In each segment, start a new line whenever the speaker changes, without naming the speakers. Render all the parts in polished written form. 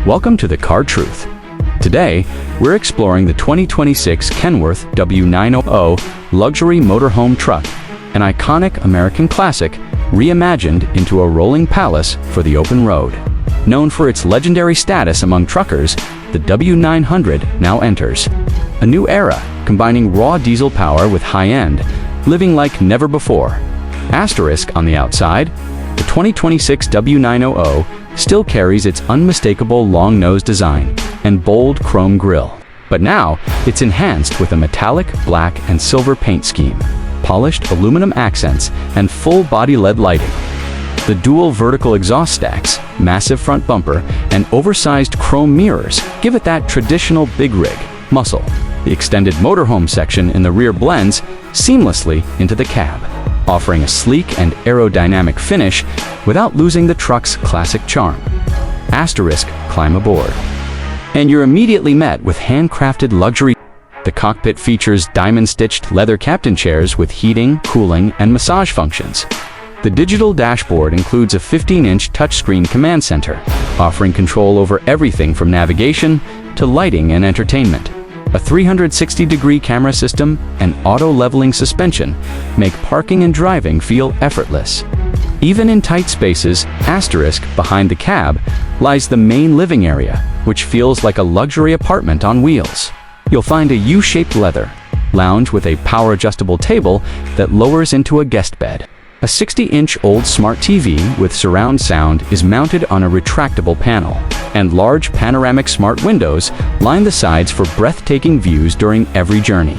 Welcome to the Car Truth. Today, we're exploring the 2026 Kenworth W900 luxury motorhome truck, an iconic American classic reimagined into a rolling palace for the open road. Known for its legendary status among truckers, the W900 now enters a new era, combining raw diesel power with high-end, living like never before. Asterisk on the outside, the 2026 W900 still carries its unmistakable long-nose design and bold chrome grille. But now, it's enhanced with a metallic black and silver paint scheme, polished aluminum accents, and full-body LED lighting. The dual vertical exhaust stacks, massive front bumper, and oversized chrome mirrors give it that traditional big rig muscle. The extended motorhome section in the rear blends seamlessly into the cab, offering a sleek and aerodynamic finish without losing the truck's classic charm. Asterisk, climb aboard. And you're immediately met with handcrafted luxury. The cockpit features diamond-stitched leather captain chairs with heating, cooling, and massage functions. The digital dashboard includes a 15-inch touchscreen command center, offering control over everything from navigation to lighting and entertainment. A 360-degree camera system and auto-leveling suspension make parking and driving feel effortless. Even in tight spaces, asterisk, behind the cab, lies the main living area, which feels like a luxury apartment on wheels. You'll find a U-shaped leather lounge with a power-adjustable table that lowers into a guest bed. A 60-inch old smart TV with surround sound is mounted on a retractable panel, and large panoramic smart windows line the sides for breathtaking views during every journey.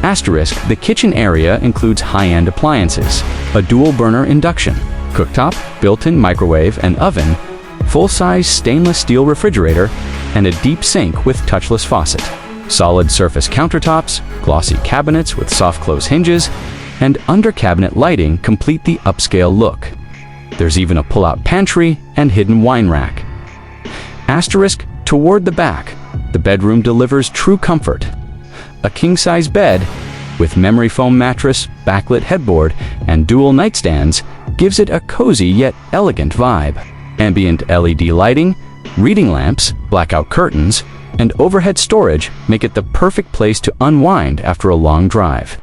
Asterisk, the kitchen area includes high-end appliances, a dual-burner induction, cooktop, built-in microwave and oven, full-size stainless steel refrigerator, and a deep sink with touchless faucet. Solid surface countertops, glossy cabinets with soft-close hinges, and under-cabinet lighting complete the upscale look. There's even a pull-out pantry and hidden wine rack. Asterisk, toward the back, the bedroom delivers true comfort. A king-size bed with memory foam mattress, backlit headboard, and dual nightstands gives it a cozy yet elegant vibe. Ambient LED lighting, reading lamps, blackout curtains, and overhead storage make it the perfect place to unwind after a long drive.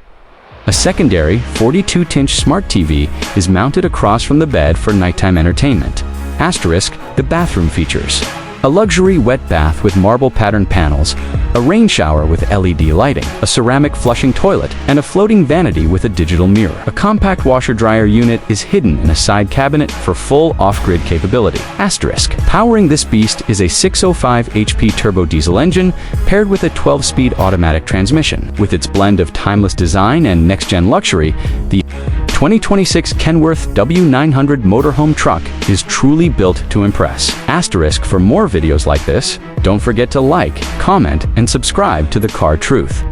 A secondary 42-inch smart TV is mounted across from the bed for nighttime entertainment. Asterisk, the bathroom features a luxury wet bath with marble pattern panels, a rain shower with LED lighting, a ceramic flushing toilet, and a floating vanity with a digital mirror. A compact washer-dryer unit is hidden in a side cabinet for full off-grid capability. Asterisk, powering this beast is a 605 HP turbo diesel engine paired with a 12-speed automatic transmission. With its blend of timeless design and next-gen luxury, the 2026 Kenworth W900 motorhome truck is truly built to impress. Asterisk, for more videos like this, don't forget to like, comment, and subscribe to The Car Truth.